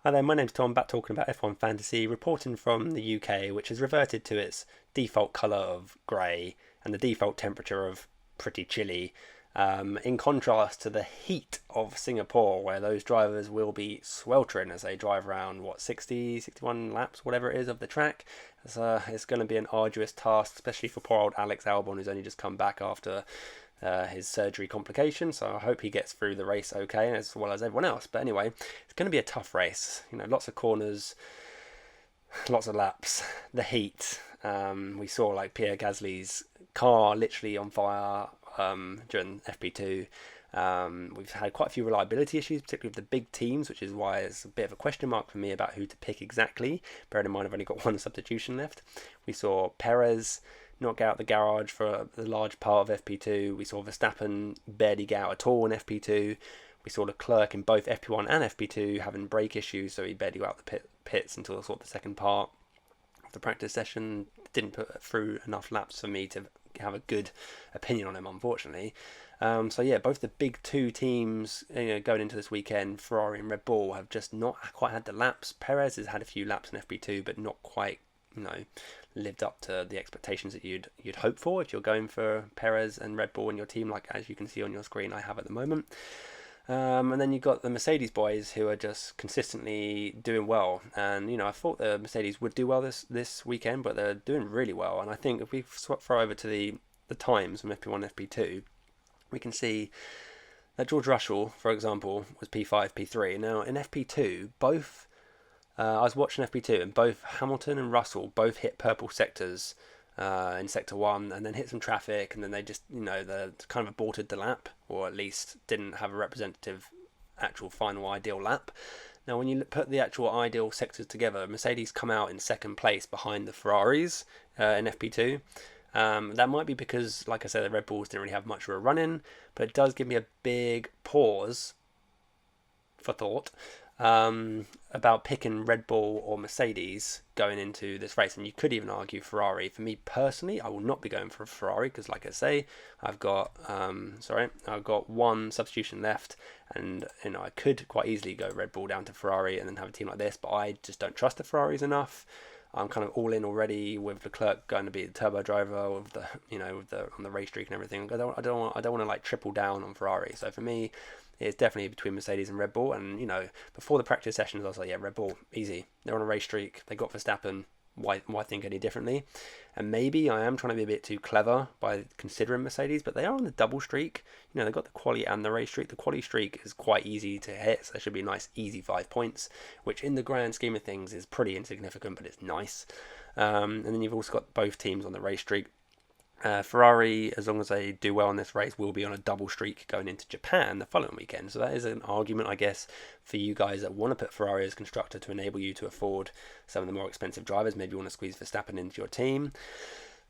Hi there, my name's Tom, back talking about F1 Fantasy, reporting from the UK, which has reverted to its default colour of grey and the default temperature of pretty chilly, in contrast to the heat of Singapore, where those drivers will be sweltering as they drive around, 60, 61 laps, whatever it is, of the track. So it's going to be an arduous task, especially for poor old Alex Albon, who's only just come back after his surgery complication, so I hope he gets through the race okay, as well as everyone else. But anyway, it's going to be a tough race. Lots of corners, lots of laps, the heat. We saw like Pierre Gasly's car literally on fire during FP2. We've had quite a few reliability issues, particularly with the big teams, which is why it's a bit of a question mark for me about who to pick exactly. Bearing in mind I've only got one substitution left. We saw Perez not get out the garage for a large part of FP2. We saw Verstappen barely get out at all in FP2. We saw Leclerc in both FP1 and FP2 having brake issues, so he barely got out the pits until sort of the second part of the practice session. Didn't put through enough laps for me to have a good opinion on him, unfortunately. So yeah, both the big two teams going into this weekend, Ferrari and Red Bull, have just not quite had the laps. Perez has had a few laps in FP2, but not quite lived up to the expectations that you'd hope for if you're going for Perez and Red Bull in your team, like as you can see on your screen I have at the moment. And then you've got the Mercedes boys, who are just consistently doing well. And I thought the Mercedes would do well this weekend, but they're doing really well. And I think if we throw over to the times from FP1 and FP2, we can see that George Russell, for example, was P5, P3. Now in FP2, both I was watching FP2, and both Hamilton and Russell both hit purple sectors in Sector 1, and then hit some traffic, and then they just, they kind of aborted the lap, or at least didn't have a representative actual final ideal lap. Now, when you put the actual ideal sectors together, Mercedes come out in second place behind the Ferraris in FP2. That might be because, like I said, the Red Bulls didn't really have much of a run-in, but it does give me a big pause for thought about picking Red Bull or Mercedes going into this race. And you could even argue Ferrari. For me personally, I will not be going for a Ferrari because, like I say, I've got one substitution left, and I could quite easily go Red Bull down to Ferrari and then have a team like this, but I just don't trust the Ferraris enough. I'm kind of all in already with Leclerc going to be the turbo driver with the on the race streak and everything. I don't want to like triple down on Ferrari. So for me, it's definitely between Mercedes and Red Bull. And before the practice sessions, I was like, yeah, Red Bull, easy. They're on a race streak. They got Verstappen. Why think any differently? And maybe I am trying to be a bit too clever by considering Mercedes, but they are on the double streak. They've got the quali and the race streak. The quali streak is quite easy to hit, so there should be a nice easy 5 points, which in the grand scheme of things is pretty insignificant, but it's nice. And then you've also got both teams on the race streak. Ferrari, as long as they do well in this race, will be on a double streak going into Japan the following weekend. So that is an argument, I guess, for you guys that want to put Ferrari as constructor to enable you to afford some of the more expensive drivers. Maybe you want to squeeze Verstappen into your team.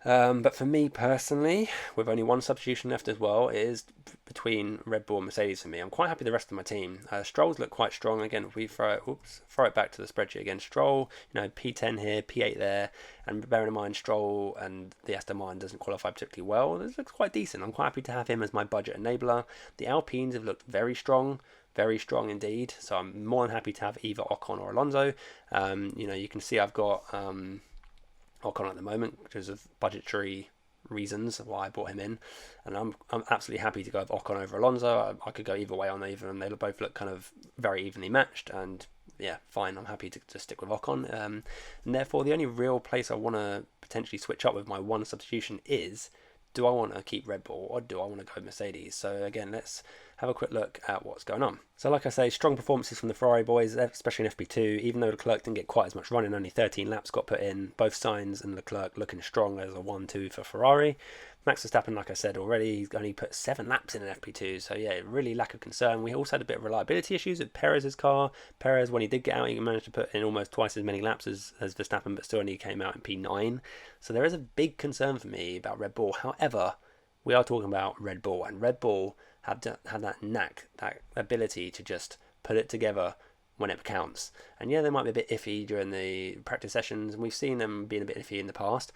But for me personally, with only one substitution left as well, it is between Red Bull and Mercedes for me. I'm quite happy with the rest of my team. Stroll's look quite strong. Again, if we throw it back to the spreadsheet again. Stroll, P10 here, P8 there, and bearing in mind Stroll and the Aston Martin doesn't qualify particularly well, this looks quite decent. I'm quite happy to have him as my budget enabler. The Alpines have looked very strong indeed. So I'm more than happy to have either Ocon or Alonso. You can see I've got Ocon at the moment because of budgetary reasons why I brought him in, and I'm absolutely happy to go with Ocon over Alonso. I could go either way on either, and they both look kind of very evenly matched, and yeah, fine, I'm happy to stick with Ocon. And therefore the only real place I want to potentially switch up with my one substitution is, do I want to keep Red Bull or do I want to go Mercedes? So again, let's have a quick look at what's going on. So like I say, strong performances from the Ferrari boys, especially in FP2, even though Leclerc didn't get quite as much running, only 13 laps got put in. Both Sainz and Leclerc looking strong as a 1-2 for Ferrari. Max Verstappen, like I said already, he's only put 7 laps in an FP2, so yeah, really lack of concern. We also had a bit of reliability issues with Perez's car. Perez, when he did get out, he managed to put in almost twice as many laps as Verstappen, but still only came out in P9. So there is a big concern for me about Red Bull. However, we are talking about Red Bull, and Red Bull had that knack, that ability to just put it together when it counts. And yeah, they might be a bit iffy during the practice sessions, and we've seen them being a bit iffy in the past.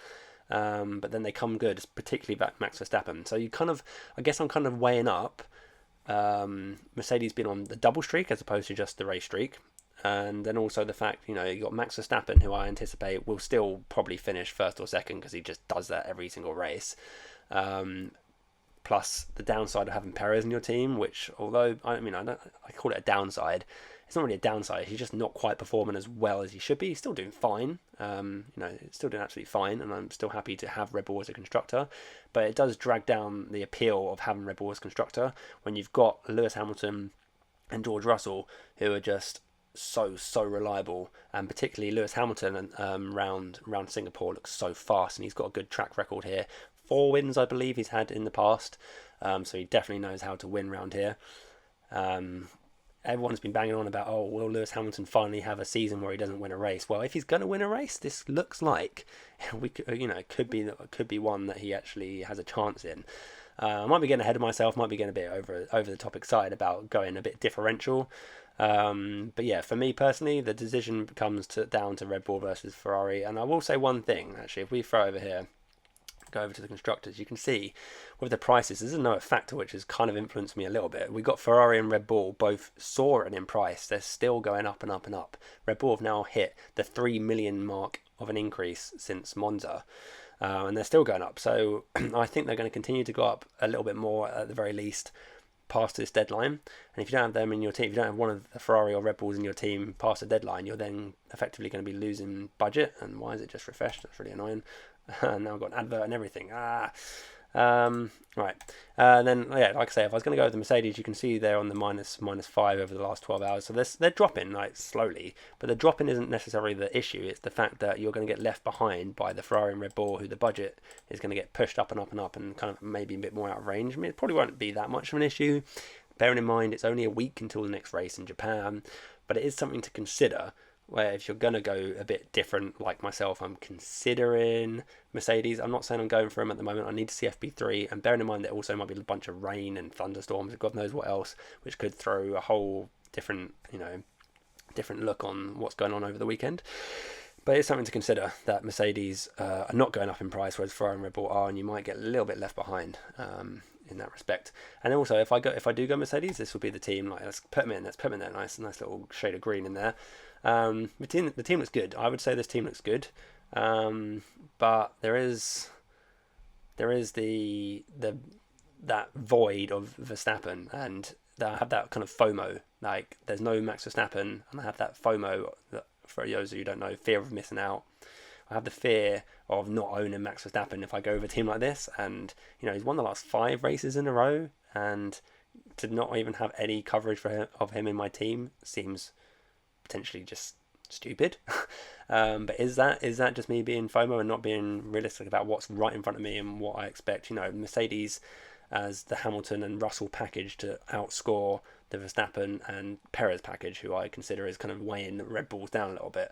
But then they come good, particularly Max Verstappen. So I guess I'm kind of weighing up Mercedes being on the double streak as opposed to just the race streak. And then also the fact, you got Max Verstappen, who I anticipate will still probably finish first or second because he just does that every single race. Plus the downside of having Perez in your team, which although I call it a downside, it's not really a downside. He's just not quite performing as well as he should be. He's still doing fine. Still doing absolutely fine, and I'm still happy to have Red Bull as a constructor. But it does drag down the appeal of having Red Bull as constructor when you've got Lewis Hamilton and George Russell, who are just so reliable, and particularly Lewis Hamilton round Singapore looks so fast, and he's got a good track record here. 4 wins, I believe, he's had in the past, so he definitely knows how to win round here. Everyone's been banging on about, will Lewis Hamilton finally have a season where he doesn't win a race? Well, if he's going to win a race, this looks like could be one that he actually has a chance in. I might be getting ahead of myself, might be getting a bit over the top excited about going a bit differential. But yeah, for me personally, the decision comes down to Red Bull versus Ferrari. And I will say one thing, actually, if we throw over here, go over to the constructors, you can see with the prices, this is another factor which has kind of influenced me a little bit. We got Ferrari and Red Bull both soaring in price. They're still going up and up and up. Red Bull have now hit the 3 million mark of an increase since Monza. And they're still going up. So I think they're going to continue to go up a little bit more at the very least past this deadline. And if you don't have them in your team, if you don't have one of the Ferrari or Red Bulls in your team past the deadline, you're then effectively going to be losing budget. And why is it just refreshed? That's really annoying. Now I've got an advert and everything. Right. Then, yeah, like I say, if I was going to go with the Mercedes, you can see they're on the minus 5 over the last 12 hours. So they're dropping like slowly, but the dropping isn't necessarily the issue. It's the fact that you're going to get left behind by the Ferrari and Red Bull, who the budget is going to get pushed up and up and up and kind of maybe a bit more out of range. I mean, it probably won't be that much of an issue, bearing in mind it's only a week until the next race in Japan, but it is something to consider. Where if you're going to go a bit different, like myself, I'm considering Mercedes. I'm not saying I'm going for them at the moment. I need to see FP3, and bearing in mind there also might be a bunch of rain and thunderstorms, God knows what else, which could throw a whole different look on what's going on over the weekend. But it's something to consider that Mercedes are not going up in price, whereas Ferrari and Red Bull are, and you might get a little bit left behind in that respect. And also, if I do go Mercedes, this will be the team. Like, let's put them in there. Nice little shade of green in there. The team looks good. I would say this team looks good, but there is that void of Verstappen, and I have that kind of FOMO. Like, there's no Max Verstappen, and I have that FOMO that, for those of you who don't know, fear of missing out. I have the fear of not owning Max Verstappen if I go with a team like this, and he's won the last 5 races in a row, and to not even have any coverage of him in my team seems potentially just stupid. But is that just me being FOMO and not being realistic about what's right in front of me and what I expect? Mercedes as the Hamilton and Russell package to outscore the Verstappen and Perez package, who I consider is kind of weighing the Red Bulls down a little bit.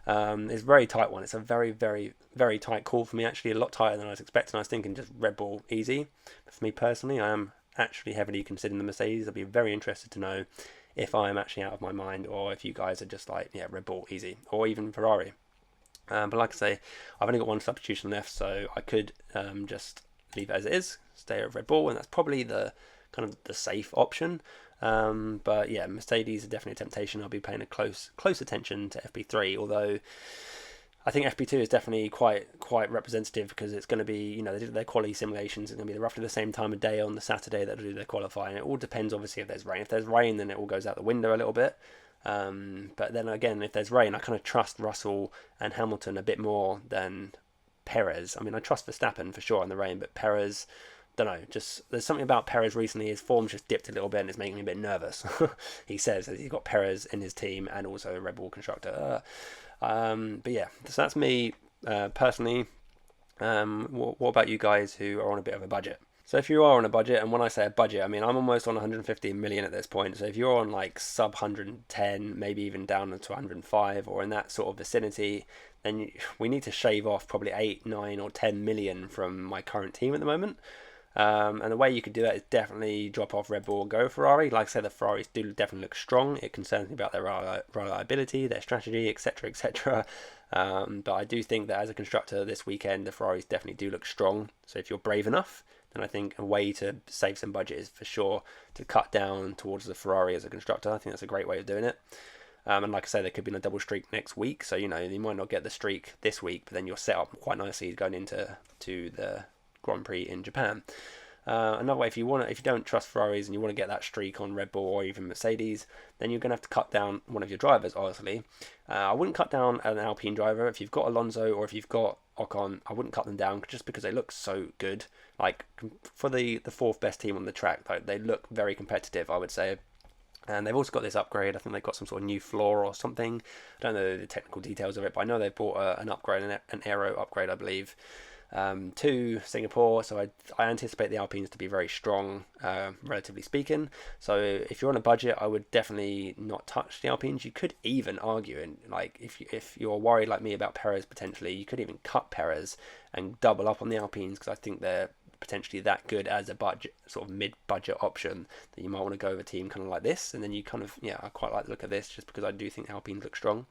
It's a very tight one. It's a very, very, very tight call for me, actually, a lot tighter than I was expecting. I was thinking just Red Bull easy. But for me personally, I am actually heavily considering the Mercedes. I'd be very interested to know if I am actually out of my mind, or if you guys are just like, yeah, Red Bull easy, or even Ferrari. But like I say, I've only got one substitution left, so I could just leave it as it is, stay at Red Bull, and that's probably the kind of the safe option. But yeah, Mercedes are definitely a temptation. I'll be paying a close attention to FP3, although I think FP2 is definitely quite representative, because it's going to be, their quality simulations are going to be roughly the same time of day on the Saturday that they do their qualifying. It all depends, obviously, if there's rain. If there's rain, then it all goes out the window a little bit. But then again, if there's rain, I kind of trust Russell and Hamilton a bit more than Perez. I mean, I trust Verstappen for sure on the rain, but Perez, don't know, just there's something about Perez recently. His form's just dipped a little bit, and it's making me a bit nervous. He says that he's got Perez in his team and also a Red Bull constructor. But yeah, so that's me personally. What about you guys who are on a bit of a budget? So if you are on a budget, and when I say a budget, I mean I'm almost on 115 million at this point. So if you're on like sub 110, maybe even down to 105 or in that sort of vicinity, then we need to shave off probably 8, 9 or 10 million from my current team at the moment. And the way you could do that is definitely drop off Red Bull and go Ferrari. Like I said, the Ferraris do definitely look strong. It concerns me about their reliability, their strategy, etc., etc. But I do think that as a constructor this weekend, the Ferraris definitely do look strong. So if you're brave enough, then I think a way to save some budget is for sure to cut down towards the Ferrari as a constructor. I think that's a great way of doing it. And like I say, they could be in a double streak next week, so you might not get the streak this week, but then you're set up quite nicely going into the Grand Prix in Japan. Another way, if you don't trust Ferraris and you want to get that streak on Red Bull or even Mercedes, then you're going to have to cut down one of your drivers, obviously. I wouldn't cut down an Alpine driver. If you've got Alonso or if you've got Ocon, I wouldn't cut them down just because they look so good. Like, for the fourth best team on the track, like, they look very competitive, I would say. And they've also got this upgrade. I think they've got some sort of new floor or something. I don't know the technical details of it, but I know they've bought an upgrade, an aero upgrade, I believe, to Singapore. So I anticipate the Alpines to be very strong, relatively speaking. So if you're on a budget, I would definitely not touch the Alpines. You could even argue, and like if you're worried like me about Perez potentially, you could even cut Perez and double up on the Alpines, because I think they're potentially that good as a budget, sort of mid-budget option, that you might want to go with a team kind of like this. And then you kind of, I quite like the look at this, just because I do think Alpines look strong.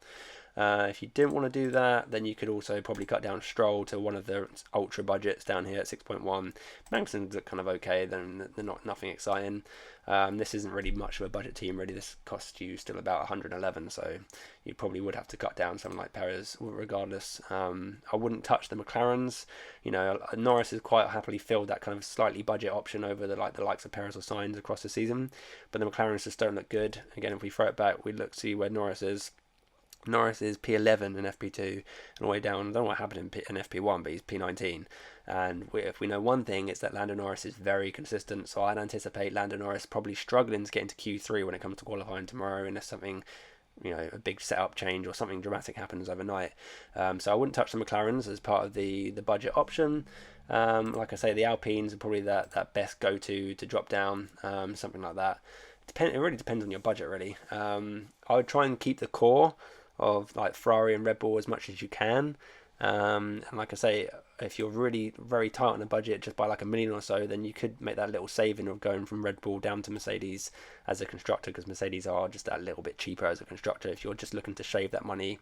If you didn't want to do that, then you could also probably cut down Stroll to one of the ultra budgets down here at 6.1. Magnussen's kind of okay, then they're nothing exciting. This isn't really much of a budget team, really. This costs you still about 111, so you probably would have to cut down someone like Perez regardless. I wouldn't touch the McLarens. Norris has quite happily filled that kind of slightly budget option over the likes of Perez or Sainz across the season, but the McLarens just don't look good. Again, if we throw it back, we see where Norris is. Norris is P11 in FP2 and all the way down. I don't know what happened in FP1, but he's P19. And if we know one thing, it's that Lando Norris is very consistent. So I'd anticipate Lando Norris probably struggling to get into Q3 when it comes to qualifying tomorrow, unless something, a big setup change or something dramatic happens overnight. So I wouldn't touch the McLarens as part of the budget option. Like I say, the Alpines are probably that best go-to to drop down, something like that. It really depends on your budget, really. I would try and keep the core of like Ferrari and Red Bull as much as you can, and like I say, if you're really very tight on the budget, just by like $1 million or so, then you could make that little saving of going from Red Bull down to Mercedes as a constructor, because Mercedes are just a little bit cheaper as a constructor. If you're just looking to shave that money,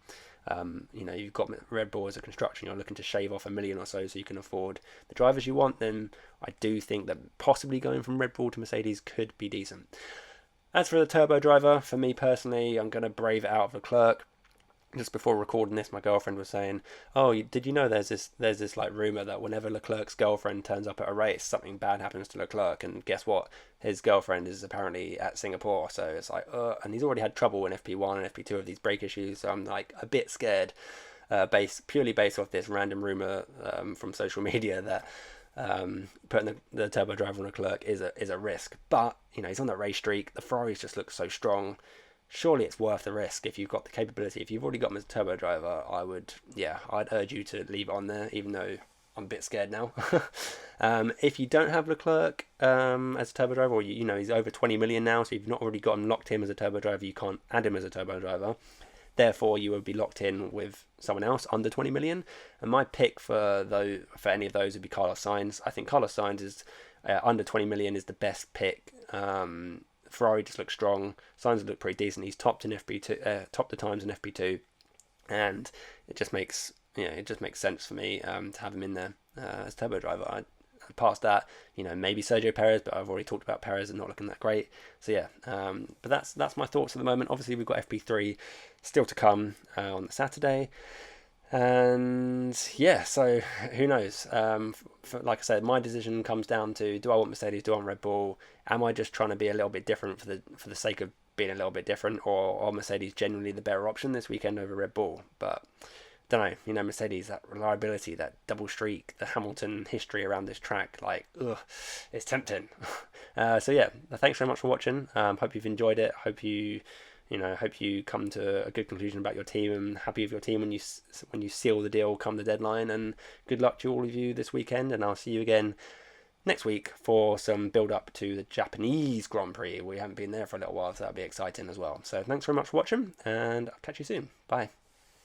you've got Red Bull as a constructor, you're looking to shave off $1 million or so you can afford the drivers you want, then I do think that possibly going from Red Bull to Mercedes could be decent. As for the turbo driver, for me personally, I'm going to brave it out of Leclerc. Just before recording this, my girlfriend was saying, "Oh, did you know there's this like rumor that whenever Leclerc's girlfriend turns up at a race, something bad happens to Leclerc?" And guess what? His girlfriend is apparently at Singapore, so it's like, and he's already had trouble in FP1 and FP2 of these brake issues. So I'm like a bit scared, purely based off this random rumor from social media that putting the turbo driver on Leclerc is a risk. But he's on that race streak. The Ferraris just look so strong. Surely it's worth the risk if you've got the capability. If you've already got him as a turbo driver, I'd urge you to leave it on there, even though I'm a bit scared now. If you don't have Leclerc as a turbo driver, or he's over 20 million now, so you've not already got him locked in as a turbo driver, you can't add him as a turbo driver. Therefore, you would be locked in with someone else under 20 million. And my pick for any of those would be Carlos Sainz. I think Carlos Sainz is under 20 million is the best pick. Ferrari just looks strong. Sainz look pretty decent. He's topped in FP2, topped the times in FP2, and it just makes sense for me to have him in there as turbo driver. Past that, maybe Sergio Perez, but I've already talked about Perez and not looking that great. So yeah, but that's my thoughts at the moment. Obviously, we've got FP3 still to come on the Saturday. And yeah, so who knows? Like I said, my decision comes down to: do I want Mercedes? Do I want Red Bull? Am I just trying to be a little bit different for the sake of being a little bit different, or are Mercedes generally the better option this weekend over Red Bull? But don't know. Mercedes, that reliability, that double streak, the Hamilton history around this track, it's tempting. So yeah, thanks very much for watching. Hope you've enjoyed it. Hope you come to a good conclusion about your team, and happy with your team when you seal the deal come the deadline. And good luck to all of you this weekend, and I'll see you again next week for some build up to the Japanese Grand Prix. We haven't been there for a little while, so that'll be exciting as well. So thanks very much for watching, and I'll catch you soon. Bye.